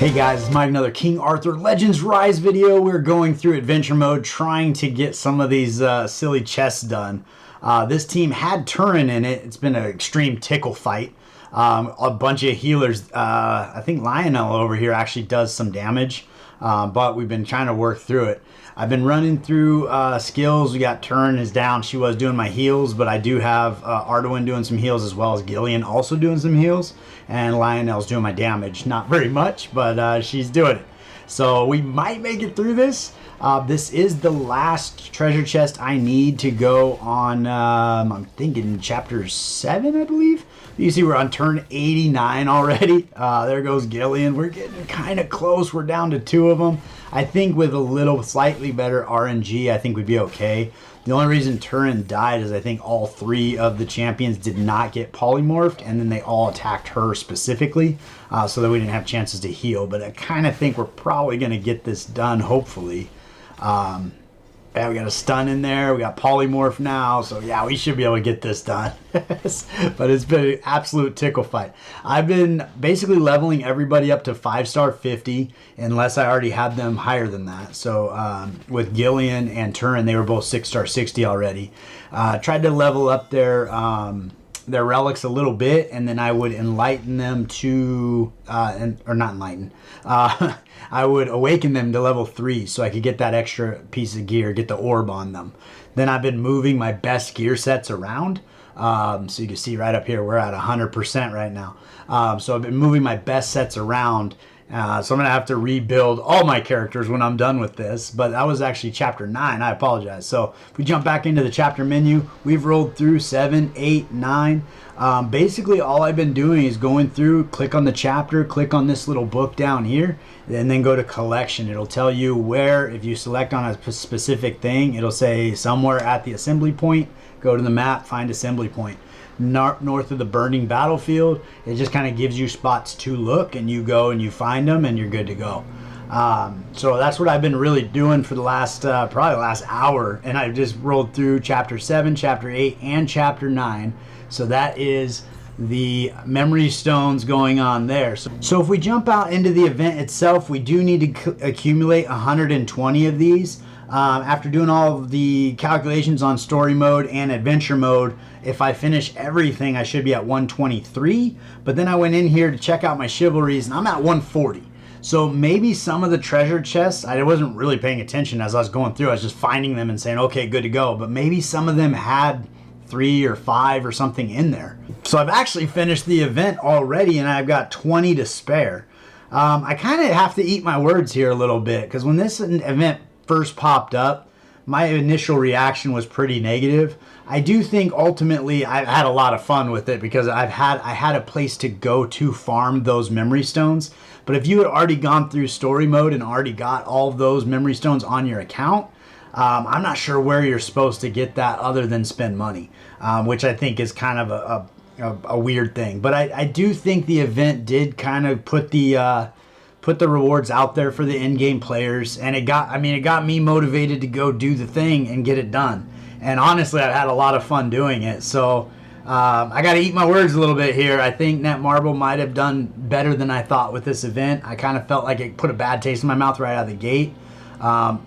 Hey guys, it's Mike, another King Arthur Legends Rise video. We're going through adventure mode, trying to get some of these silly chests done. This team had Turin in it. It's been an extreme tickle fight. A bunch of healers. I think Lionel over here actually does some damage, but we've been trying to work through it. I've been running through skills. We got Turin is down. She was doing my heals, but I do have Arduin doing some heals, as well as Gillian also doing some heals. And Lionel's doing my damage. Not very much, but she's doing it. So we might make it through this. This is the last treasure chest I need to go on, I'm thinking chapter 7, I believe. You see we're on turn 89 already. There goes Gillian. We're getting kind of close. We're down to 2 of them. I think with a little slightly better RNG, I think we'd be okay. The only reason Turin died is I think all 3 of the champions did not get polymorphed, and then they all attacked her specifically, so that we didn't have chances to heal. But I kind of think we're probably going to get this done, hopefully. Yeah, we got a stun in there. We got polymorph now. So yeah, we should be able to get this done. But it's been an absolute tickle fight. I've been basically leveling everybody up to 5-star 50, unless I already had them higher than that. So with Gillian and Turin, they were both 6-star 60 already. Tried to level up their relics a little bit, and then I would enlighten them to, or not enlighten, I would awaken them to level 3 so I could get that extra piece of gear, get the orb on them. Then I've been moving my best gear sets around. So you can see right up here, we're at 100% right now. So I've been moving my best sets around. So I'm going to have to rebuild all my characters when I'm done with this. But that was actually chapter 9. I apologize. So if we jump back into the chapter menu, we've rolled through 7, 8, 9. Basically, all I've been doing is going through, click on the chapter, click on this little book down here, and then go to collection. It'll tell you where, if you select on a specific thing, it'll say somewhere at the assembly point. Go to the map, find assembly point. North of the burning battlefield, it just kind of gives you spots to look, and you go and you find them and you're good to go. So that's what I've been really doing for the last probably last hour, and I've just rolled through chapter 7, chapter 8, and chapter 9. So that is the memory stones going on there. So if we jump out into the event itself, we do need to accumulate 120 of these. After doing all of the calculations on story mode and adventure mode, if I finish everything, I should be at 123. But then I went in here to check out my chivalries, and I'm at 140. So maybe some of the treasure chests, I wasn't really paying attention as I was going through. I was just finding them and saying, okay, good to go. But maybe some of them had 3 or 5 or something in there. So I've actually finished the event already, and I've got 20 to spare. I kind of have to eat my words here a little bit, because when this event first popped up, my initial reaction was pretty negative. I do think ultimately I've had a lot of fun with it, because I had a place to go to farm those memory stones. But if you had already gone through story mode and already got all of those memory stones on your account, I'm not sure where you're supposed to get that other than spend money, which I think is kind of a weird thing. But I do think the event did kind of put the rewards out there for the in-game players, and it got me motivated to go do the thing and get it done. And honestly, I've had a lot of fun doing it. So I got to eat my words a little bit here. I think Netmarble might have done better than I thought with this event. I kind of felt like it put a bad taste in my mouth right out of the gate.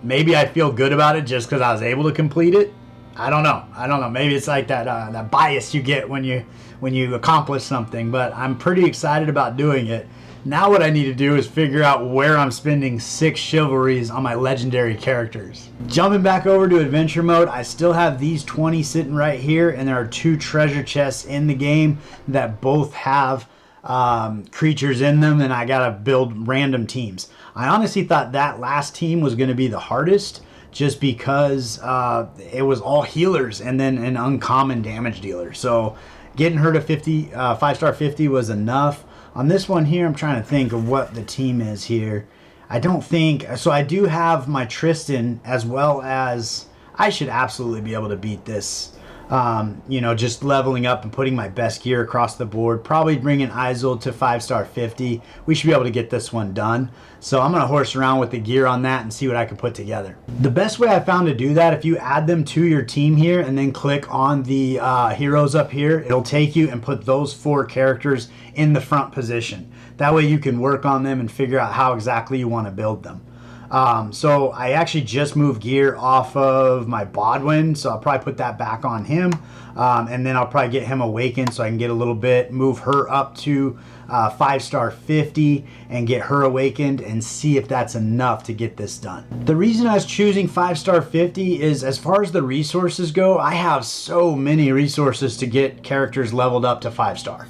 Maybe I feel good about it just because I was able to complete it. I don't know. Maybe it's like that bias you get when you accomplish something. But I'm pretty excited about doing it. Now what I need to do is figure out where I'm spending 6 chivalries on my legendary characters. Jumping back over to adventure mode, I still have these 20 sitting right here, and there are 2 treasure chests in the game that both have creatures in them, and I gotta build random teams. I honestly thought that last team was going to be the hardest, just because it was all healers and then an uncommon damage dealer. So getting her to 5-star 50 was enough. On this one here, I'm trying to think of what the team is here. I don't think so. I do have my Tristan, as well as I should absolutely be able to beat this You know, just leveling up and putting my best gear across the board. Probably bringing Isil to 5-star 50. We should be able to get this one done. So I'm going to horse around with the gear on that and see what I can put together. The best way I found to do that, if you add them to your team here and then click on the heroes up here, it'll take you and put those 4 characters in the front position. That way you can work on them and figure out how exactly you want to build them. So I actually just moved gear off of my Bodwin, so I'll probably put that back on him, and then I'll probably get him awakened so I can get a little bit, move her up to 5-star 50 and get her awakened and see if that's enough to get this done. The reason I was choosing 5-star 50 is, as far as the resources go, I have so many resources to get characters leveled up to 5-star.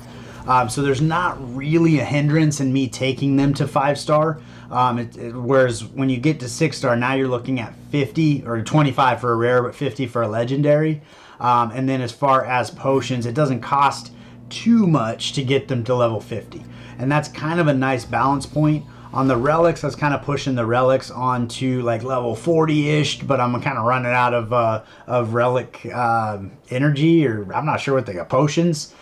So there's not really a hindrance in me taking them to 5-star. Whereas when you get to 6-star, now you're looking at 50 or 25 for a rare, but 50 for a legendary. And then as far as potions, it doesn't cost too much to get them to level 50. And that's kind of a nice balance point. On the relics, I was kind of pushing the relics onto like level 40-ish, but I'm kind of running out of relic energy, or I'm not sure what they got, potions.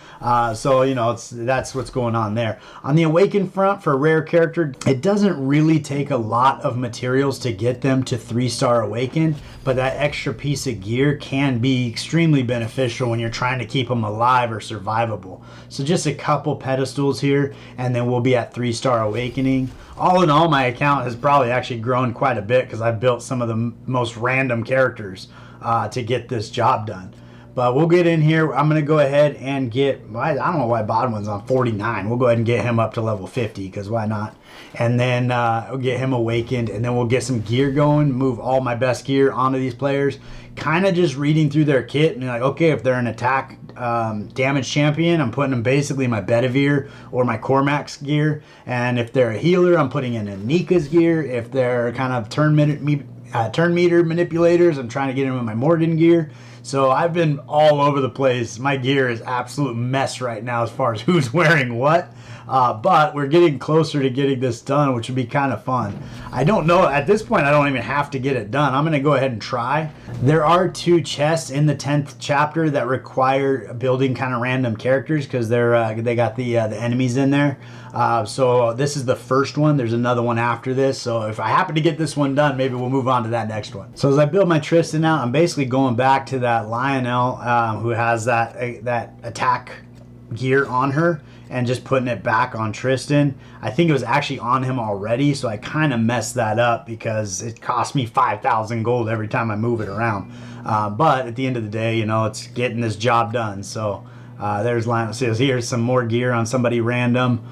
So, you know, that's what's going on there. On the Awakened front, for a rare character, it doesn't really take a lot of materials to get them to 3-star Awakened, but that extra piece of gear can be extremely beneficial when you're trying to keep them alive or survivable. So just a couple pedestals here, and then we'll be at 3-star Awakening. All in all, my account has probably actually grown quite a bit because I've built some of the most random characters to get this job done. But we'll get in here. I'm going to go ahead and get, I don't know why Bodwin's on 49. We'll go ahead and get him up to level 50, because why not? And then we'll get him awakened, and then we'll get some gear going, move all my best gear onto these players. Kind of just reading through their kit and like, okay, if they're an attack damage champion, I'm putting them basically in my Bedivere or my Cormac's gear. And if they're a healer, I'm putting in Anika's gear. If they're kind of turn meter manipulators, I'm trying to get them in my Morgan gear. So I've been all over the place. My gear is absolute mess right now as far as who's wearing what. But we're getting closer to getting this done, which would be kind of fun. I don't know. At this point, I don't even have to get it done. I'm going to go ahead and try. There are 2 chests in the 10th chapter that require building kind of random characters because they got the enemies in there. So this is the first one. There's another one after this. So if I happen to get this one done, maybe we'll move on to that next one. So as I build my Tristan out, I'm basically going back to that Lionel who has that attack gear on her, and just putting it back on Tristan. I think it was actually on him already, so I kind of messed that up because it cost me 5,000 gold every time I move it around. But at the end of the day, you know, it's getting this job done. So there's Lionel. So here's some more gear on somebody random,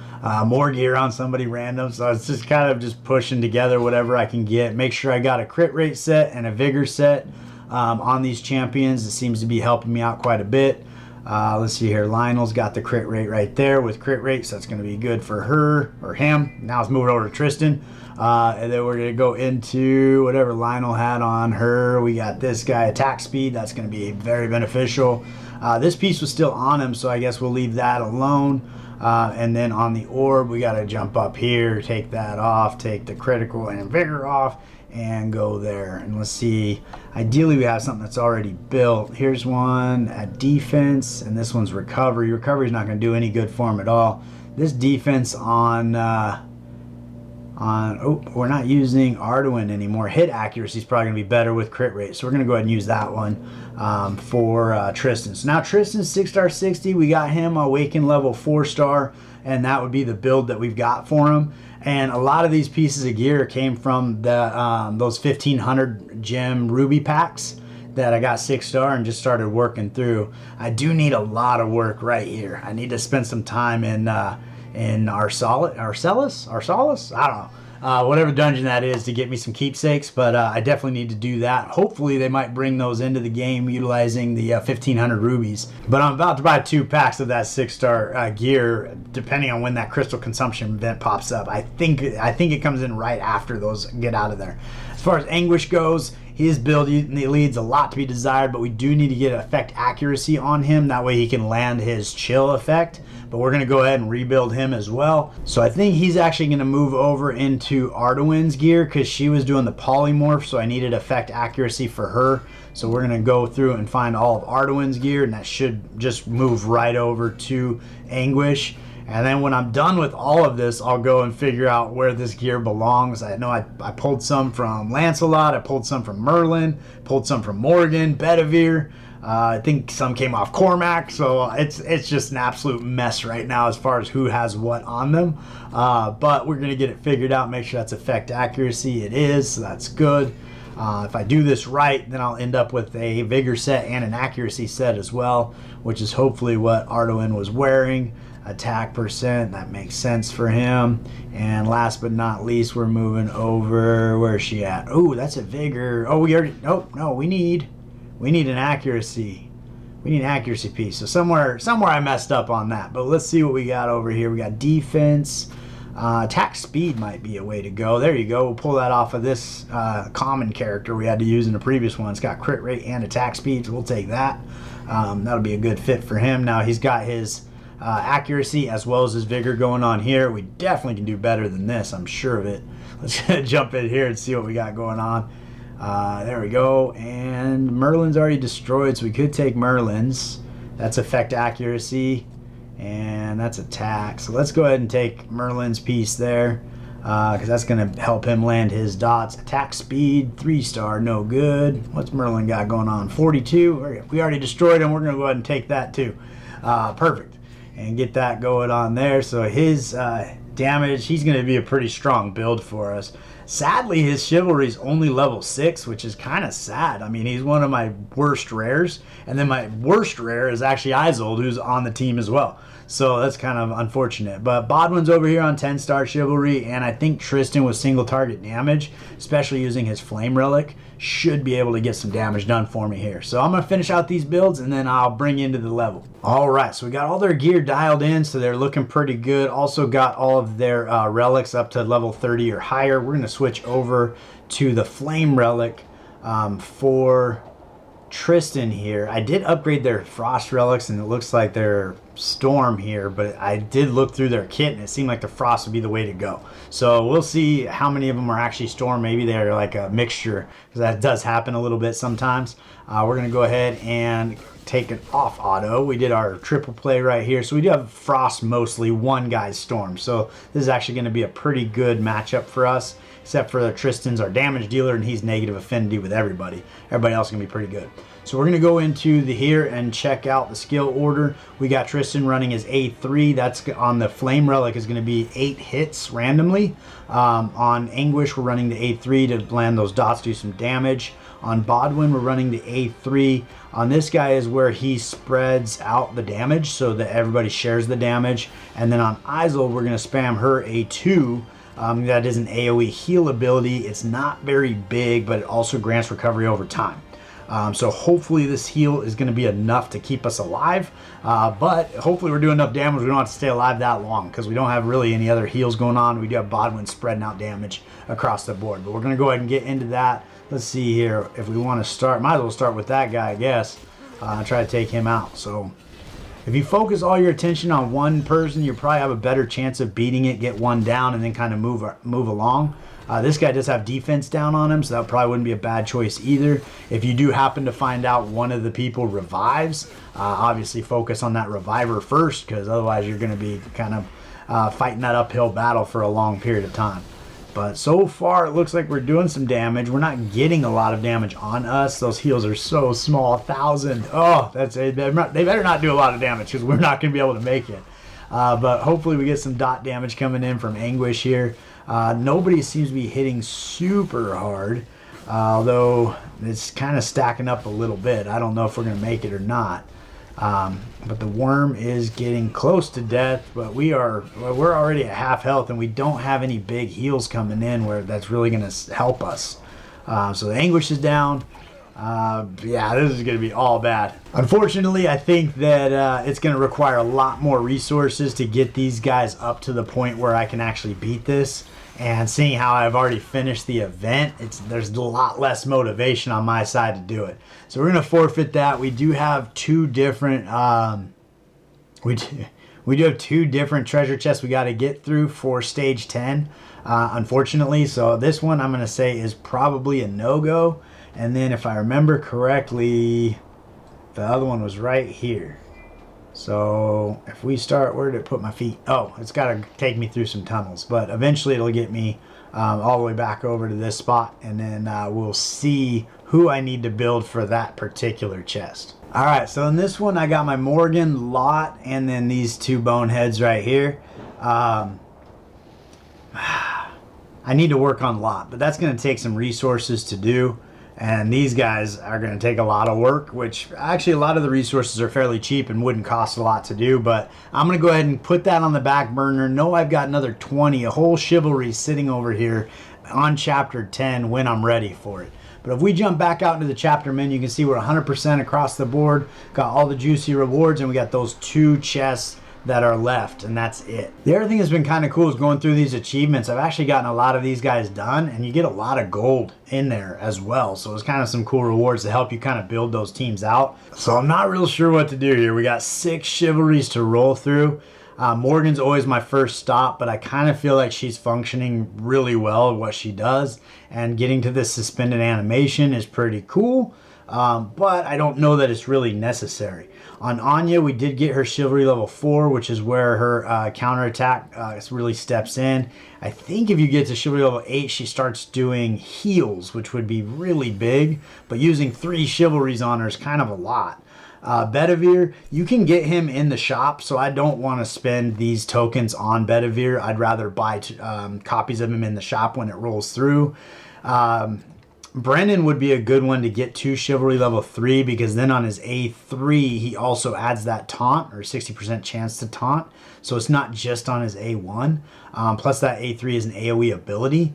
more gear on somebody random. So it's just kind of just pushing together whatever I can get. Make sure I got a crit rate set and a vigor set on these champions. It seems to be helping me out quite a bit. Let's see here. Lionel's got the crit rate right there with crit rate, so that's going to be good for her or him. Now let's move it over to Tristan. And then we're going to go into whatever Lionel had on her. We got this guy, attack speed. That's going to be very beneficial. This piece was still on him, so I guess we'll leave that alone. And then on the orb, we got to jump up here, take that off, take the critical and vigor off, and go there. And let's see, ideally we have something that's already built. Here's one at defense, and this one's recovery. Recovery is not going to do any good for him at all. This defense on we're not using Arduin anymore. Hit accuracy is probably going to be better with crit rate, so we're going to go ahead and use that one for Tristan. So now Tristan's 6-star 60. We got him awakened level 4-star, and that would be the build that we've got for him. And a lot of these pieces of gear came from the those 1,500 gem ruby packs that I got 6-star and just started working through. I do need a lot of work right here. I need to spend some time in Arsalis? I don't know. Whatever dungeon that is to get me some keepsakes, but I definitely need to do that. Hopefully they might bring those into the game utilizing the 1,500 rubies. But I'm about to buy 2 packs of that 6-star gear, depending on when that crystal consumption event pops up. I think it comes in right after those get out of there. As far as Anguish goes, His build leads a lot to be desired, but we do need to get effect accuracy on him. That way he can land his chill effect. But we're going to go ahead and rebuild him as well. So I think he's actually going to move over into Arduin's gear because she was doing the polymorph, so I needed effect accuracy for her. So we're going to go through and find all of Arduin's gear, and that should just move right over to Anguish. And then when I'm done with all of this, I'll go and figure out where this gear belongs. I know I pulled some from Lancelot, I pulled some from Merlin, pulled some from Morgan, Bedivere. I think some came off Cormac, so it's just an absolute mess right now as far as who has what on them. But we're going to get it figured out, make sure that's effect accuracy. It is, so that's good. If I do this right, then I'll end up with a vigor set and an accuracy set as well, which is hopefully what Arduin was wearing. Attack percent, that makes sense for him. And last but not least, we're moving over, where's she at? Oh, that's a vigor. Oh, we already, nope, no, we need an accuracy. We need an accuracy piece. So somewhere I messed up on that. But let's see what we got over here. We got defense. Attack speed might be a way to go. There you go. We'll pull that off of this common character we had to use in the previous one. It's got crit rate and attack speed, so we'll take that. That'll be a good fit for him. Now he's got his accuracy as well as his vigor going on here. We definitely can do better than this, I'm sure of it. Let's jump in here and see what we got going on. There we go. And Merlin's already destroyed, so we could take Merlin's. That's effect accuracy, and that's attack. So let's go ahead and take Merlin's piece there, because that's going to help him land his dots. Attack speed, 3-star, no good. What's Merlin got going on? 42. We already destroyed him. We're going to go ahead and take that too. Perfect. And get that going on there. So his damage, he's going to be a pretty strong build for us. Sadly, his chivalry is only level 6, which is kind of sad. I mean, he's one of my worst rares. And then my worst rare is actually Isolde, who's on the team as well. So that's kind of unfortunate. But Bodwin's over here on 10-star chivalry, and I think Tristan with single target damage, especially using his flame relic, should be able to get some damage done for me here. So I'm going to finish out these builds, and then I'll bring you into the level. All right, so we got all their gear dialed in, so they're looking pretty good. Also got all of their relics up to level 30 or higher. We're going to switch over to the flame relic for Tristan here. I did upgrade their frost relics, and it looks like they're storm here, but I did look through their kit and it seemed like the frost would be the way to go. So we'll see how many of them are actually storm. Maybe they're like a mixture, because that does happen a little bit sometimes. We're going to go ahead and take it off auto. We did our triple play right here, so we do have frost mostly, one guy's storm. So this is actually going to be a pretty good matchup for us, except for Tristan's our damage dealer, and he's negative affinity with everybody. Everybody else is going to be pretty good. So we're going to go into the here and check out the skill order. We got Tristan running his A3. That's on the flame relic is going to be 8 hits randomly. On Anguish, we're running the A3 to land those dots, do some damage. On Bodwin, we're running the A3. On this guy is where he spreads out the damage so that everybody shares the damage. And then on Isolde, we're going to spam her A2. That is an AoE heal ability. It's not very big, but it also grants recovery over time. So hopefully this heal is going to be enough to keep us alive, but hopefully we're doing enough damage we don't have to stay alive that long, because we don't have really any other heals going on. We do have Bodwin spreading out damage across the board, but we're going to go ahead and get into that. Let's see here. If we want to start, might as well start with that guy, I guess. Try to take him out. So if you focus all your attention on one person, you probably have a better chance of beating it, get one down, and then kind of move along. This guy does have defense down on him, so that probably wouldn't be a bad choice either. If you do happen to find out one of the people revives, obviously focus on that reviver first, because otherwise you're going to be kind of fighting that uphill battle for a long period of time. But so far, it looks like we're doing some damage. We're not getting a lot of damage on us. Those heals are so small, 1,000. Oh, they better not do a lot of damage, because we're not going to be able to make it. But hopefully we get some dot damage coming in from Anguish here. Nobody seems to be hitting super hard, although it's kind of stacking up a little bit. I don't know if we're going to make it or not. But the worm is getting close to death, but we're already at half health, and we don't have any big heals coming in where that's really going to help us. So the Anguish is down. Yeah, this is going to be all bad. Unfortunately, I think that it's going to require a lot more resources to get these guys up to the point where I can actually beat this. And seeing how I've already finished the event, there's a lot less motivation on my side to do it. So we're going to forfeit that. We do have two different we do have two different treasure chests we got to get through for stage 10, unfortunately. So this one I'm going to say is probably a no-go. And then if I remember correctly, the other one was right here. So if we start, where did it put my feet? Oh, it's got to take me through some tunnels, but eventually it'll get me all the way back over to this spot, and then we'll see who I need to build for that particular chest. All right, so in this one I got my Morgan, Lot, and then these two boneheads right here. I need to work on Lot, but that's going to take some resources to do. And these guys are going to take a lot of work, which actually a lot of the resources are fairly cheap and wouldn't cost a lot to do. But I'm going to go ahead and put that on the back burner. Know I've got another 20, a whole chivalry sitting over here on chapter 10 when I'm ready for it. But if we jump back out into the chapter menu, you can see we're 100% across the board. Got all the juicy rewards, and we got those two chests that are left, and that's it. The other thing that's been kind of cool is going through these achievements. I've actually gotten a lot of these guys done, and you get a lot of gold in there as well. So it's kind of some cool rewards to help you kind of build those teams out. So I'm not real sure what to do here. We got 6 chivalries to roll through. Morgan's always my first stop, but I kind of feel like she's functioning really well at what she does, and getting to this suspended animation is pretty cool. But I don't know that it's really necessary. On Anya, we did get her chivalry level 4, which is where her counterattack really steps in. I think if you get to chivalry level 8, she starts doing heals, which would be really big, but using 3 chivalries on her is kind of a lot. Bedivere, you can get him in the shop, so I don't want to spend these tokens on Bedivere. I'd rather buy copies of him in the shop when it rolls through. Brennan would be a good one to get to chivalry level 3, because then on his A3 he also adds that taunt, or 60% chance to taunt, so it's not just on his A1. Plus that A3 is an AoE ability,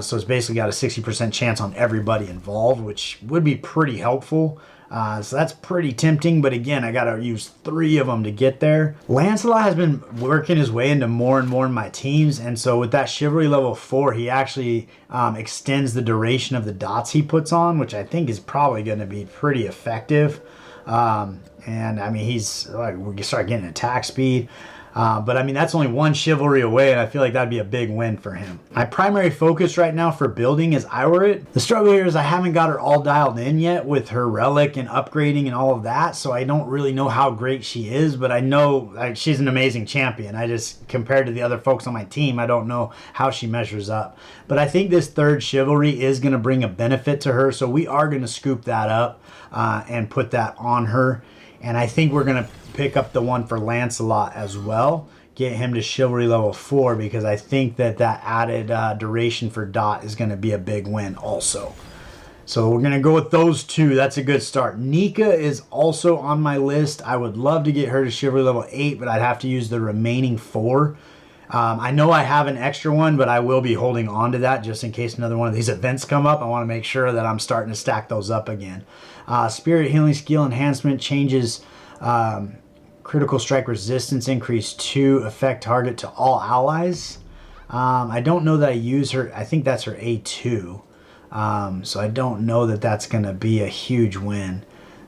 so it's basically got a 60% chance on everybody involved, which would be pretty helpful. So that's pretty tempting, but again, I gotta use 3 of them to get there. Lancelot has been working his way into more and more in my teams, and so with that chivalry level 4, he actually extends the duration of the dots he puts on, which I think is probably going to be pretty effective. And I mean, he's like, we can start getting attack speed. But I mean, that's only 1 chivalry away, and I feel like that'd be a big win for him. My primary focus right now for building is Iwarit. The struggle here is I haven't got her all dialed in yet with her relic and upgrading and all of that, so I don't really know how great she is, but I know like, she's an amazing champion. I just, compared to the other folks on my team, I don't know how she measures up. But I think this 3rd chivalry is going to bring a benefit to her, so we are going to scoop that up and put that on her. And I think we're going to pick up the one for Lancelot as well. Get him to chivalry level 4, because I think that added duration for Dot is going to be a big win also. So we're going to go with those 2. That's a good start. Nika is also on my list. I would love to get her to chivalry level 8, but I'd have to use the remaining 4. I know I have an extra one, but I will be holding on to that just in case another one of these events come up. I want to make sure that I'm starting to stack those up again. Spirit Healing Skill Enhancement changes critical strike resistance increase to affect target to all allies. I don't know that I use her. I think that's her A2. So I don't know that that's going to be a huge win.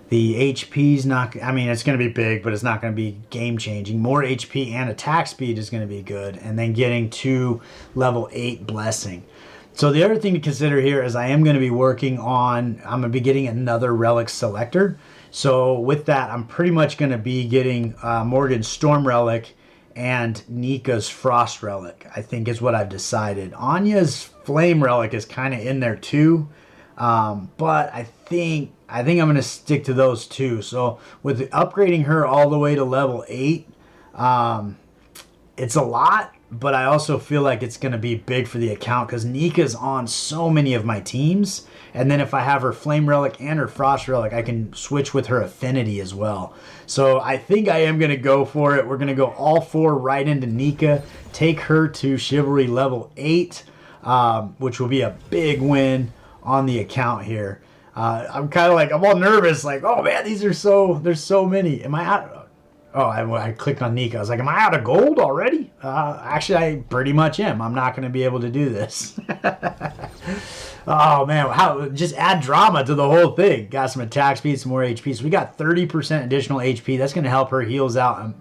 The HP's not, I mean, it's going to be big, but it's not going to be game changing. More HP and attack speed is going to be good. And then getting to level 8 blessing. So the other thing to consider here is I am going to be working on, I'm going to be getting another relic selector. So with that, I'm pretty much going to be getting Morgan's Storm Relic and Nika's Frost Relic, I think is what I've decided. Anya's Flame Relic is kind of in there too. But I think I'm going to stick to those 2. So with upgrading her all the way to level 8, it's a lot, but I also feel like it's going to be big for the account because Nika's on so many of my teams. And then if I have her Flame Relic and her Frost Relic, I can switch with her Affinity as well. So I think I am going to go for it. We're going to go all 4 right into Nika, take her to Chivalry level 8, which will be a big win on the account here. I'm kind of like, I'm all nervous, like, oh man, there's so many. Am I out? Oh, I clicked on Nika. I was like, am I out of gold already? Actually, I pretty much am. I'm not going to be able to do this. Oh, man. How just add drama to the whole thing. Got some attack speed, some more HP. So we got 30% additional HP. That's going to help her heals out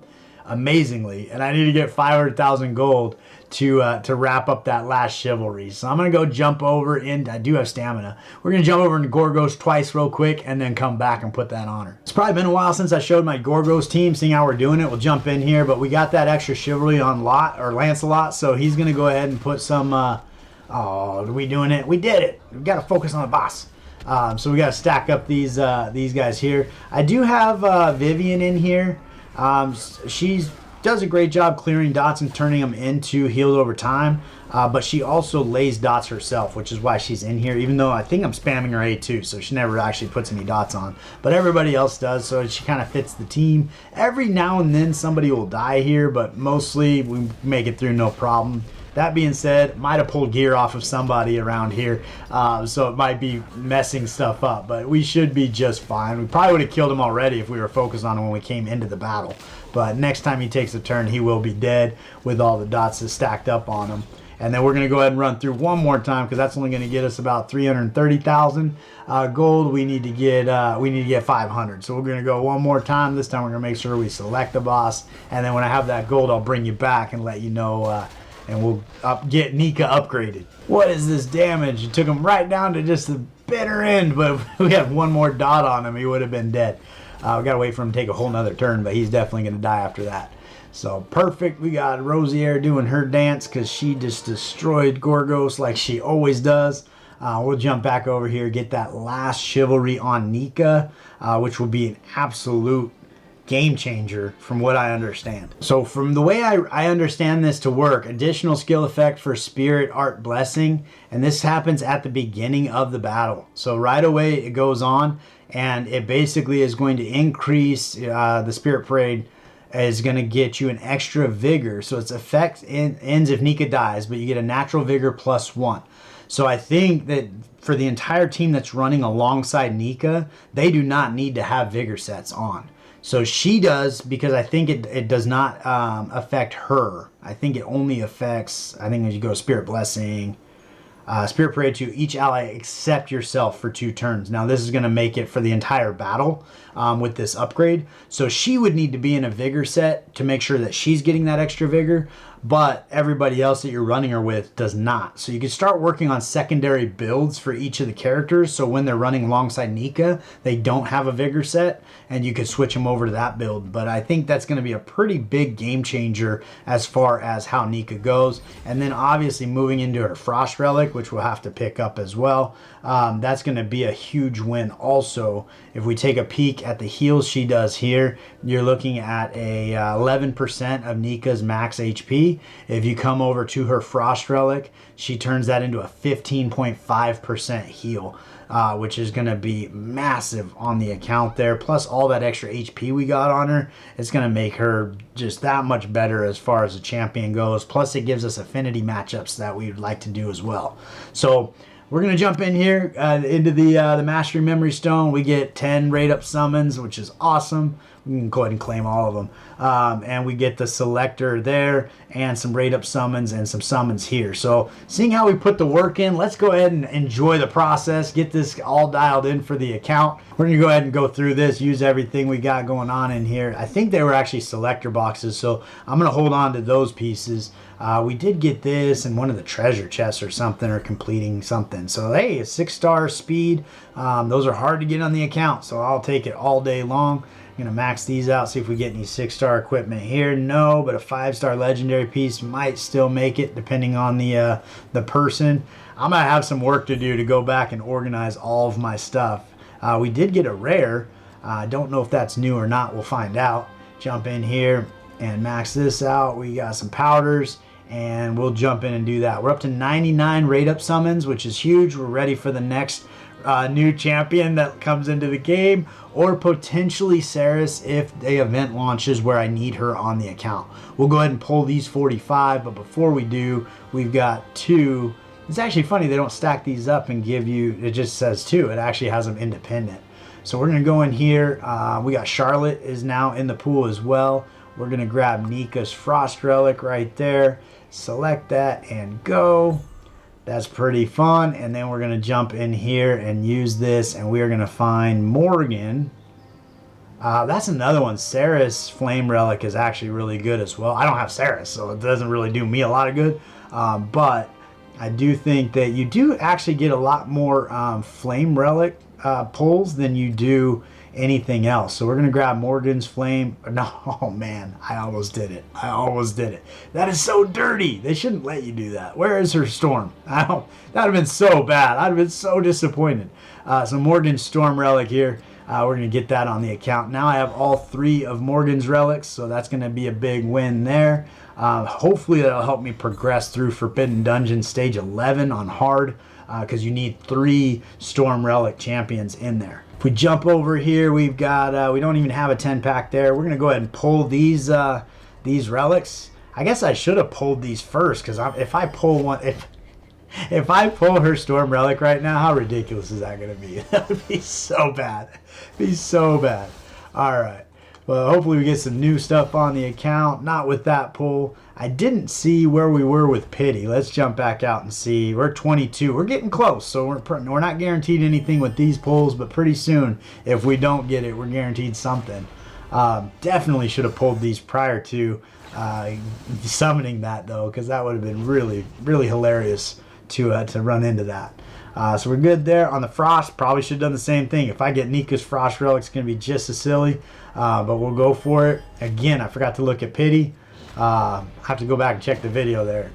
amazingly. And I need to get 500,000 gold to wrap up that last chivalry. So I'm going to go jump over in. I do have stamina. We're going to jump over into Gorgos twice real quick and then come back and put that on her. It's probably been a while since I showed my Gorgos team, seeing how we're doing it. We'll jump in here, but we got that extra chivalry on Lancelot, so he's going to go ahead and put some... oh, are we doing it? We did it. We got to focus on the boss. So we got to stack up these guys here. I do have Vivian in here. She does a great job clearing dots and turning them into healed over time, but she also lays dots herself, which is why she's in here, even though I think I'm spamming her A2, so she never actually puts any dots on. But everybody else does, so she kind of fits the team. Every now and then somebody will die here, but mostly we make it through no problem. That being said, might have pulled gear off of somebody around here, so it might be messing stuff up, but we should be just fine. We probably would have killed him already if we were focused on him when we came into the battle, but next time he takes a turn, he will be dead with all the dots stacked up on him. And then we're going to go ahead and run through one more time because that's only going to get us about 330,000 gold. We need to get 500. So we're going to go one more time. This time we're going to make sure we select the boss, and then when I have that gold, I'll bring you back and let you know. And we'll get Nika upgraded. What is this damage? It took him right down to just the bitter end, but if we had one more dot on him, he would have been dead. We got to wait for him to take a whole nother turn, but he's definitely going to die after that. So perfect. We got Rosier doing her dance because she just destroyed Gorgos like she always does. We'll jump back over here, get that last chivalry on Nika, which will be an absolute game changer from what I understand. So from the way I understand this to work, additional skill effect for Spirit Art Blessing, and this happens at the beginning of the battle. So right away it goes on, and it basically is going to increase the Spirit Parade is going to get you an extra vigor. So its effect ends if Nika dies, but you get a natural vigor +1. So I think that for the entire team that's running alongside Nika, they do not need to have vigor sets on. So she does, because I think it does not affect her. I think it only affects, I think as you go Spirit Blessing, Spirit Parade to each ally except yourself for 2 turns. Now this is going to make it for the entire battle with this upgrade. So she would need to be in a vigor set to make sure that she's getting that extra vigor, but everybody else that you're running her with does not. So you can start working on secondary builds for each of the characters, so when they're running alongside Nika, they don't have a vigor set, and you could switch them over to that build. But I think that's going to be a pretty big game changer as far as how Nika goes. And then obviously moving into her Frost Relic, which we'll have to pick up as well, that's going to be a huge win also. If we take a peek at the heals she does here, you're looking at a 11% of Nika's max HP. If you come over to her Frost Relic, she turns that into a 15.5% heal, which is going to be massive on the account there. Plus all that extra HP we got on her, it's going to make her just that much better as far as the champion goes. Plus it gives us affinity matchups that we would like to do as well. So we're going to jump in here into the Mastery Memory Stone. We get 10 rate up summons, which is awesome. We can go ahead and claim all of them. And we get the selector there and some rate up summons and some summons here. So seeing how we put the work in, let's go ahead and enjoy the process, get this all dialed in for the account. We're going to go ahead and go through this, use everything we got going on in here. I think they were actually selector boxes, so I'm going to hold on to those pieces. We did get this in one of the treasure chests or something, or completing something. So hey, a 6-star speed. Those are hard to get on the account, so I'll take it all day long. I'm going to max these out, see if we get any 6-star equipment here. No, but a 5-star legendary piece might still make it depending on the person. I'm going to have some work to do to go back and organize all of my stuff. We did get a rare. I don't know if that's new or not. We'll find out. Jump in here and max this out. We got some powders, and we'll jump in and do that. We're up to 99 rate up summons, which is huge. We're ready for the next new champion that comes into the game, or potentially Ceres if the event launches where I need her on the account. We'll go ahead and pull these 45, but before we do, we've got 2. It's actually funny they don't stack these up and give you, it just says 2. It actually has them independent. So we're going to go in here. We got Charlotte is now in the pool as well. We're going to grab Nika's Frost Relic right there. Select that and go. That's pretty fun. And then we're going to jump in here and use this. And we are going to find Morgan. That's another one. Sarah's Flame Relic is actually really good as well. I don't have Sarah, so it doesn't really do me a lot of good. But I do think that you do actually get a lot more Flame Relic pulls than you do anything else. So we're going to grab Morgan's Flame. No, oh man, I almost did it. I almost did it. That is so dirty. They shouldn't let you do that. Where is her Storm? That would have been so bad. I'd have been so disappointed. So Morgan's Storm Relic here. We're going to get that on the account. Now I have all 3 of Morgan's relics, so that's going to be a big win there. Hopefully that'll help me progress through Forbidden Dungeon Stage 11 on hard, because you need 3 Storm Relic champions in there. If we jump over here, we've got, we don't even have a 10-pack there. We're going to go ahead and pull these relics. I guess I should have pulled these first, because if I pull one... If I pull her Storm Relic right now, how ridiculous is that going to be? That would be so bad. Be so bad. Alright. Well, hopefully we get some new stuff on the account. Not with that pull. I didn't see where we were with Pity. Let's jump back out and see. We're 22. We're getting close. So we're not guaranteed anything with these pulls. But pretty soon, if we don't get it, we're guaranteed something. Definitely should have pulled these prior to summoning that, though. Because that would have been really, really hilarious to run into that. So we're good there. On the Frost, probably should have done the same thing. If I get Nika's Frost Relic, it's going to be just as silly. But we'll go for it. Again, I forgot to look at Pity. I have to go back and check the video there.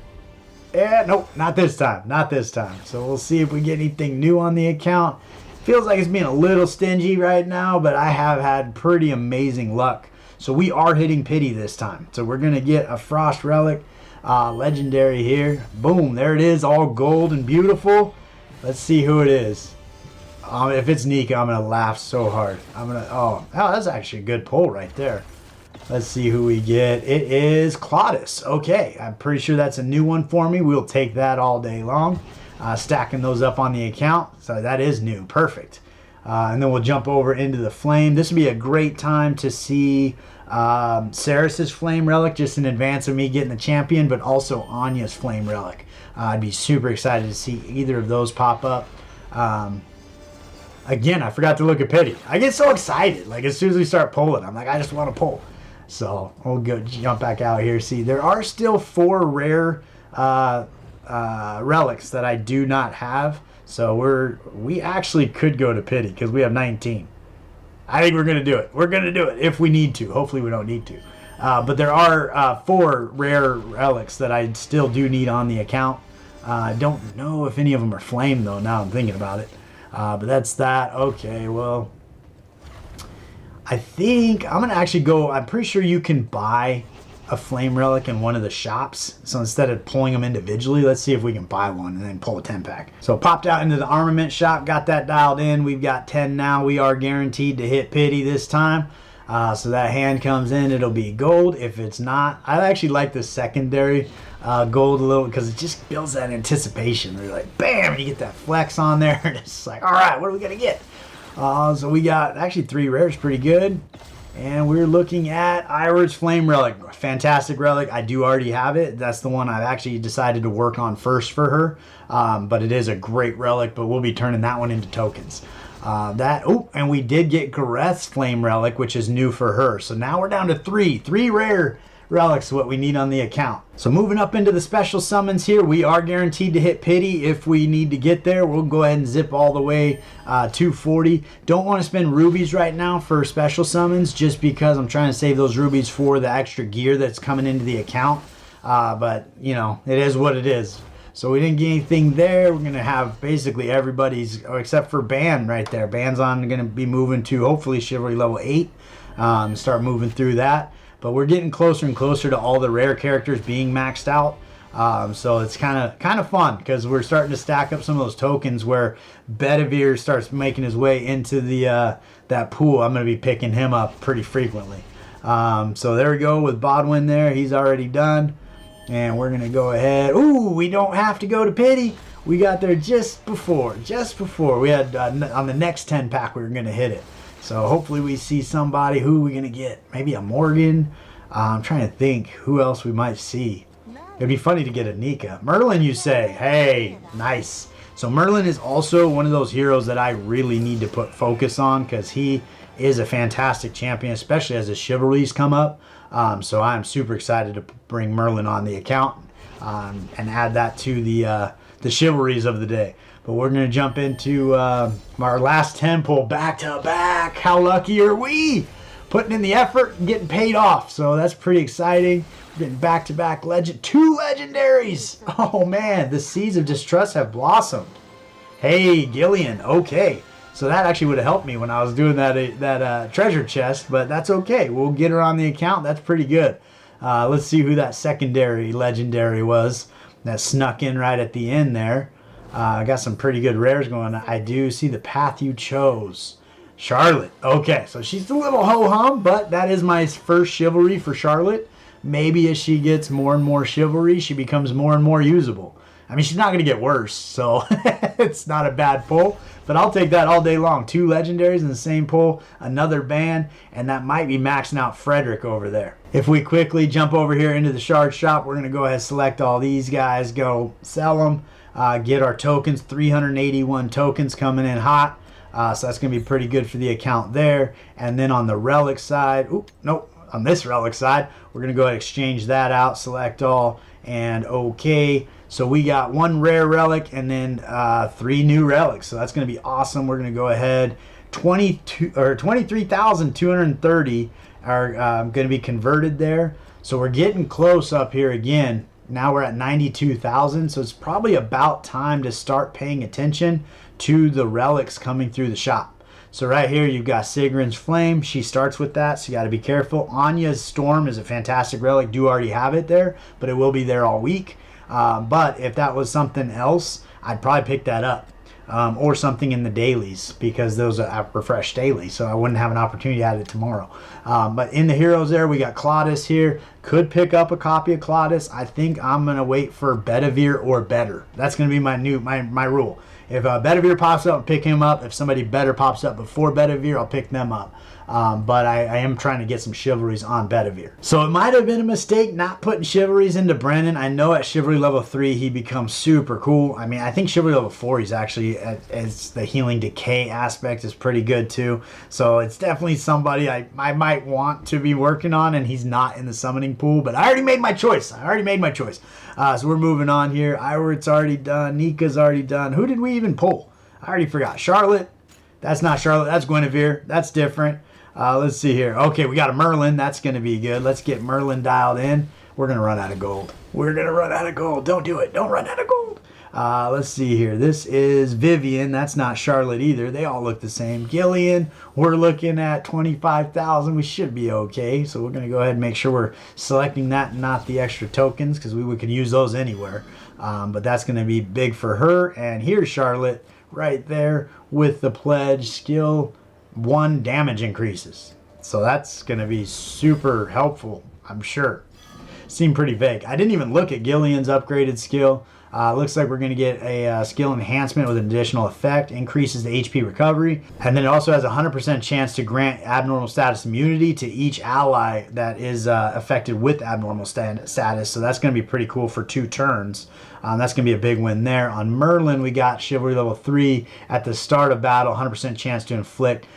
Yeah, nope, not this time. Not this time. So we'll see if we get anything new on the account. Feels like it's being a little stingy right now, but I have had pretty amazing luck. So we are hitting Pity this time. So we're going to get a Frost Relic. Legendary here. Boom, there it is, all gold and beautiful. Let's see who it is. If it's Nika, I'm gonna laugh so hard. Oh, that's actually a good pull right there. Let's see who we get. It is Claudus. Okay, I'm pretty sure that's a new one for me. We'll take that all day long. Stacking those up on the account. So that is new. Perfect. And then we'll jump over into the Flame. This would be a great time to see Saris's Flame Relic, just in advance of me getting the champion, but also Anya's Flame Relic. I'd be super excited to see either of those pop up. Again, I forgot to look at Pity. I get so excited. Like, as soon as we start pulling, I'm like, I just want to pull. So we'll go jump back out here. See, there are still 4 rare relics that I do not have. So we actually could go to Pity because we have 19. I think we're going to do it. We're going to do it if we need to. Hopefully we don't need to. But there are 4 rare relics that I still do need on the account. I don't know if any of them are flame, though, now I'm thinking about it. But that's that. Okay, well, I think I'm going to actually go. I'm pretty sure you can buy a flame relic in one of the shops. So instead of pulling them individually, let's see if we can buy one and then pull a 10-pack. So popped out into the armament shop, got that dialed in. We've got 10 now. We are guaranteed to hit Pity this time. So that hand comes in, it'll be gold. If it's not, I actually like the secondary gold a little because it just builds that anticipation. They're like, bam, you get that flex on there, and it's like, all right, what are we gonna get? So we got actually 3 rares, pretty good. And we're looking at Ivor's Flame Relic. Fantastic relic. I do already have it. That's the one I've actually decided to work on first for her. But it is a great relic, but we'll be turning that one into tokens. And we did get Gareth's Flame Relic, which is new for her. So now we're down to 3 rare relics, what we need on the account. So moving up into the special summons here, we are guaranteed to hit Pity. If we need to get there, we'll go ahead and zip all the way to 40. Don't want to spend rubies right now for special summons, just because I'm trying to save those rubies for the extra gear that's coming into the account. But, you know, it is what it is. So we didn't get anything there. We're going to have basically everybody's, except for Ban right there. Ban's going to be moving to hopefully Chivalry level 8. Start moving through that. But we're getting closer and closer to all the rare characters being maxed out. So it's kind of fun because we're starting to stack up some of those tokens where Bedivere starts making his way into the that pool. I'm going to be picking him up pretty frequently. So there we go with Bodwin there. He's already done. And we're going to go ahead. Ooh, we don't have to go to Pity. We got there just before. We had, on the next 10 pack, we were going to hit it. So hopefully we see somebody. Who are we going to get? Maybe a Morgan? I'm trying to think who else we might see. It'd be funny to get a Nika. Merlin, you say? Hey, nice. So Merlin is also one of those heroes that I really need to put focus on because he is a fantastic champion, especially as the chivalries come up. So I'm super excited to bring Merlin on the account and add that to the chivalries of the day. But we're going to jump into our last 10 pull back to back. How lucky are we? Putting in the effort and getting paid off. So that's pretty exciting. We're getting back to back two legendaries. Oh man, the seeds of distrust have blossomed. Hey, Gillian. Okay. So that actually would have helped me when I was doing that treasure chest, but that's okay. We'll get her on the account. That's pretty good. Let's see who that secondary legendary was that snuck in right at the end there. I got some pretty good rares going on. I do see the path you chose. Charlotte. Okay, so she's a little ho-hum, but that is my first chivalry for Charlotte. Maybe as she gets more and more chivalry, she becomes more and more usable. I mean, she's not going to get worse, so it's not a bad pull. But I'll take that all day long. 2 legendaries in the same pull, another ban, and that might be maxing out Frederick over there. If we quickly jump over here into the shard shop, we're going to go ahead and select all these guys, go sell them. Get our tokens, 381 tokens coming in hot. So that's going to be pretty good for the account there. And then on the relic side, on this relic side, we're going to go ahead and exchange that out, select all, and okay. So we got 1 rare relic and then 3 new relics. So that's going to be awesome. We're going to go ahead, 23,230 are going to be converted there. So we're getting close up here again. Now we're at 92,000, so it's probably about time to start paying attention to the relics coming through the shop. So right here you've got Sigrun's Flame. She starts with that, so you got to be careful. Anya's Storm is a fantastic relic. Do already have it there, but it will be there all week. But if that was something else, I'd probably pick that up. Or something in the dailies, because those are refreshed daily, so I wouldn't have an opportunity to add it tomorrow. But in the heroes there, we got Claudius here. Could pick up a copy of Claudius. I think I'm going to wait for Bedivere or better. That's going to be my rule. If Bedivere pops up, pick him up. If somebody better pops up before Bedivere, I'll pick them up. But I am trying to get some chivalries on Bedivere. So it might have been a mistake not putting chivalries into Brennan. I know at chivalry level 3 he becomes super cool. I mean, I think chivalry level 4 he's actually, as the healing decay aspect is pretty good too. So it's definitely somebody I might want to be working on, and he's not in the summoning pool. But I already made my choice. So we're moving on here. Iwert's already done. Nika's already done. Who did we even pull? I already forgot. Charlotte. That's not Charlotte. That's Guinevere. That's different. Let's see here. Okay, we got a Merlin. That's going to be good. Let's get Merlin dialed in. We're going to run out of gold. Don't do it. Don't run out of gold. Let's see here. This is Vivian. That's not Charlotte either. They all look the same. Gillian, we're looking at 25,000. We should be okay. So we're going to go ahead and make sure we're selecting that and not the extra tokens, because we could use those anywhere. But that's going to be big for her. And here's Charlotte right there with the pledge skill. 1 damage increases. So that's going to be super helpful, I'm sure. Seemed pretty vague. I didn't even look at Gillian's upgraded skill. Looks like we're going to get a skill enhancement with an additional effect. Increases the HP recovery. And then it also has a 100% chance to grant abnormal status immunity to each ally that is affected with abnormal status. So that's going to be pretty cool for 2 turns. That's going to be a big win there. On Merlin, we got Chivalry level 3 at the start of battle. 100% chance to inflict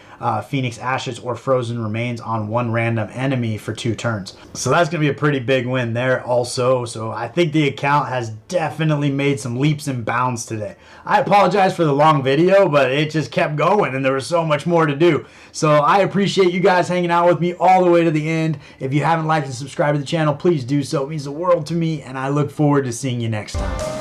Phoenix Ashes or Frozen Remains on 1 random enemy for 2 turns. So that's going to be a pretty big win there also. So I think the account has definitely made some leaps and bounds today. I apologize for the long video, but it just kept going and there was so much more to do. So I appreciate you guys hanging out with me all the way to the end. If you haven't liked and subscribed to the channel, please do so. It means the world to me, and I look forward to seeing you next time.